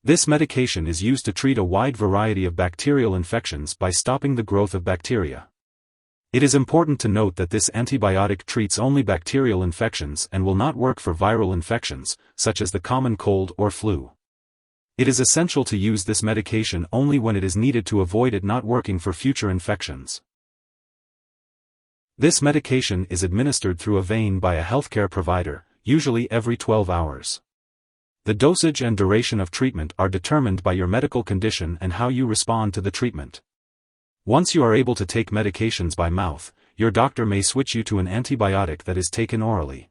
This medication is used to treat a wide variety of bacterial infections by stopping the growth of bacteria. It is important to note that this antibiotic treats only bacterial infections and will not work for viral infections, such as the common cold or flu. It is essential to use this medication only when it is needed to avoid it not working for future infections. This medication is administered through a vein by a healthcare provider, usually every 12 hours. The dosage and duration of treatment are determined by your medical condition and how you respond to the treatment. Once you are able to take medications by mouth, your doctor may switch you to an antibiotic that is taken orally.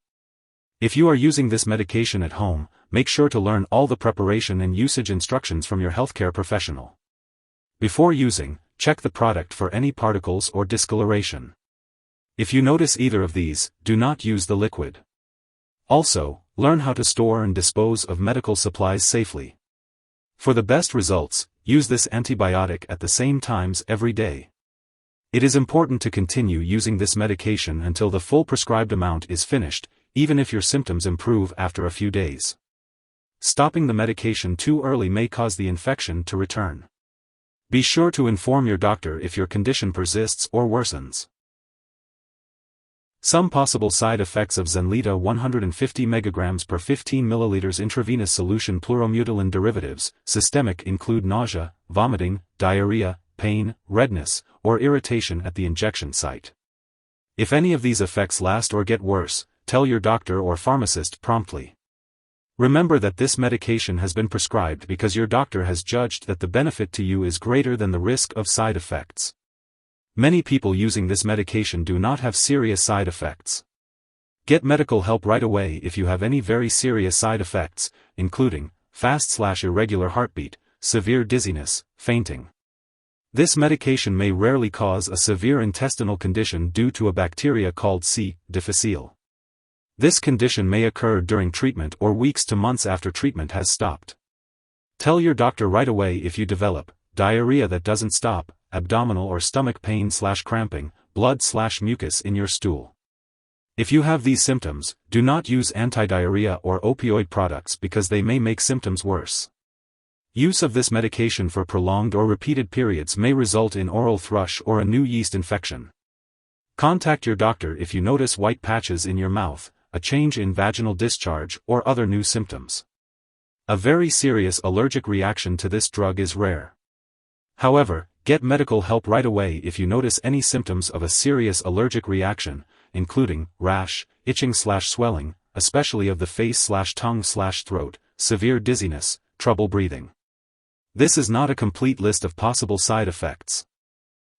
If you are using this medication at home, make sure to learn all the preparation and usage instructions from your healthcare professional. Before using, check the product for any particles or discoloration. If you notice either of these, do not use the liquid. Also, learn how to store and dispose of medical supplies safely. For the best results, use this antibiotic at the same times every day. It is important to continue using this medication until the full prescribed amount is finished, even if your symptoms improve after a few days. Stopping the medication too early may cause the infection to return. Be sure to inform your doctor if your condition persists or worsens. Some possible side effects of Xenleta 150 mg per 15 ml intravenous solution pleuromutilin derivatives, systemic include nausea, vomiting, diarrhea, pain, redness, or irritation at the injection site. If any of these effects last or get worse, tell your doctor or pharmacist promptly. Remember that this medication has been prescribed because your doctor has judged that the benefit to you is greater than the risk of side effects. Many people using this medication do not have serious side effects. Get medical help right away if you have any very serious side effects, including fast/irregular heartbeat, severe dizziness, fainting. This medication may rarely cause a severe intestinal condition due to a bacteria called C. difficile. This condition may occur during treatment or weeks to months after treatment has stopped. Tell your doctor right away if you develop diarrhea that doesn't stop, abdominal or stomach pain/cramping, blood/mucus in your stool. If you have these symptoms, do not use anti-diarrhea or opioid products because they may make symptoms worse. Use of this medication for prolonged or repeated periods may result in oral thrush or a new yeast infection. Contact your doctor if you notice white patches in your mouth, a change in vaginal discharge, or other new symptoms. A very serious allergic reaction to this drug is rare. However, get medical help right away if you notice any symptoms of a serious allergic reaction, including rash, itching/swelling, especially of the face/tongue/throat, severe dizziness, trouble breathing. This is not a complete list of possible side effects.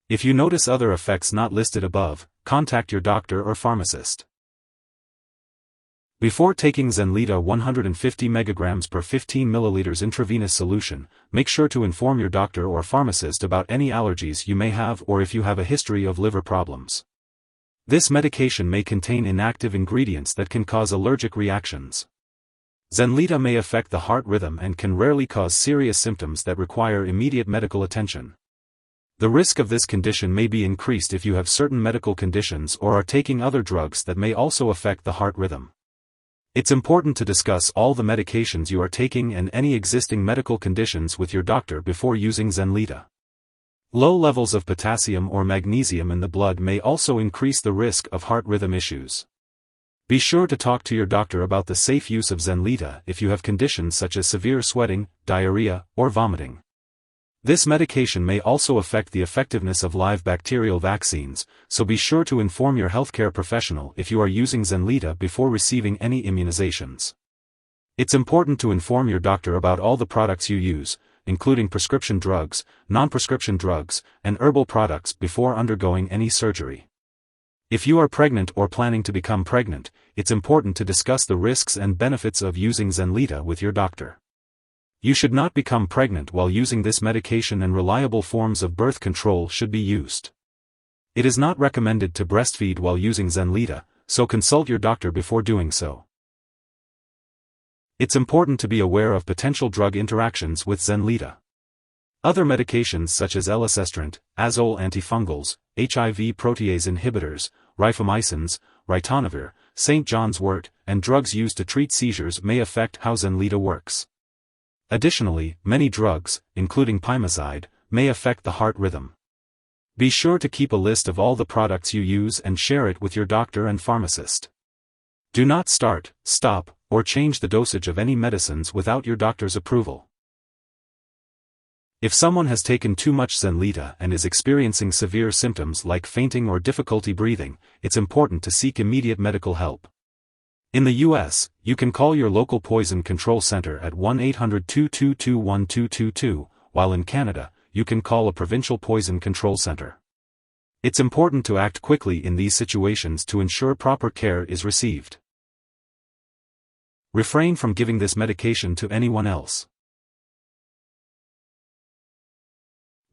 If you notice other effects not listed above, contact your doctor or pharmacist. Before taking Xenleta 150 mg per 15 ml intravenous solution, make sure to inform your doctor or pharmacist about any allergies you may have or if you have a history of liver problems. This medication may contain inactive ingredients that can cause allergic reactions. Xenleta may affect the heart rhythm and can rarely cause serious symptoms that require immediate medical attention. The risk of this condition may be increased if you have certain medical conditions or are taking other drugs that may also affect the heart rhythm. It's important to discuss all the medications you are taking and any existing medical conditions with your doctor before using Xenleta. Low levels of potassium or magnesium in the blood may also increase the risk of heart rhythm issues. Be sure to talk to your doctor about the safe use of Xenleta if you have conditions such as severe sweating, diarrhea, or vomiting. This medication may also affect the effectiveness of live bacterial vaccines, so be sure to inform your healthcare professional if you are using Xenleta before receiving any immunizations. It's important to inform your doctor about all the products you use, including prescription drugs, non-prescription drugs, and herbal products before undergoing any surgery. If you are pregnant or planning to become pregnant, it's important to discuss the risks and benefits of using Xenleta with your doctor. You should not become pregnant while using this medication, and reliable forms of birth control should be used. It is not recommended to breastfeed while using Xenleta, so consult your doctor before doing so. It's important to be aware of potential drug interactions with Xenleta. Other medications such as elacestrant, azole antifungals, HIV protease inhibitors, rifamycins, ritonavir, St. John's wort, and drugs used to treat seizures may affect how Xenleta works. Additionally, many drugs, including pymazide, may affect the heart rhythm. Be sure to keep a list of all the products you use and share it with your doctor and pharmacist. Do not start, stop, or change the dosage of any medicines without your doctor's approval. If someone has taken too much Xenleta and is experiencing severe symptoms like fainting or difficulty breathing, it's important to seek immediate medical help. In the US, you can call your local poison control center at 1-800-222-1222, while in Canada, you can call a provincial poison control center. It's important to act quickly in these situations to ensure proper care is received. Refrain from giving this medication to anyone else.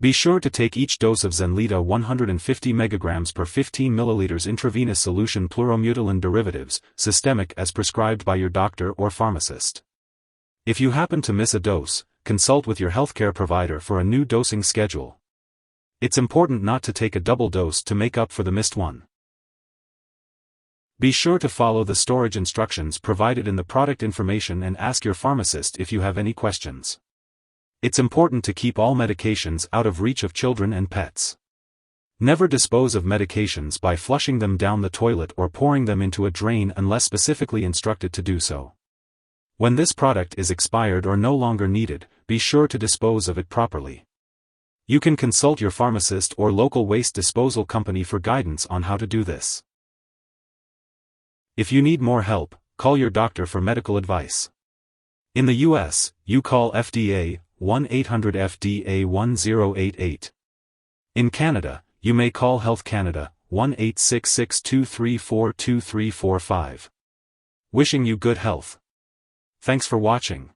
Be sure to take each dose of Xenleta 150 mg per 15 ml intravenous solution Pleuromutilin derivatives, systemic as prescribed by your doctor or pharmacist. If you happen to miss a dose, consult with your healthcare provider for a new dosing schedule. It's important not to take a double dose to make up for the missed one. Be sure to follow the storage instructions provided in the product information and ask your pharmacist if you have any questions. It's important to keep all medications out of reach of children and pets. Never dispose of medications by flushing them down the toilet or pouring them into a drain unless specifically instructed to do so. When this product is expired or no longer needed, be sure to dispose of it properly. You can consult your pharmacist or local waste disposal company for guidance on how to do this. If you need more help, call your doctor for medical advice. In the US, you call FDA 1-800-FDA-1088. In Canada, you may call Health Canada 1-866-234-2345. Wishing you good health. Thanks for watching.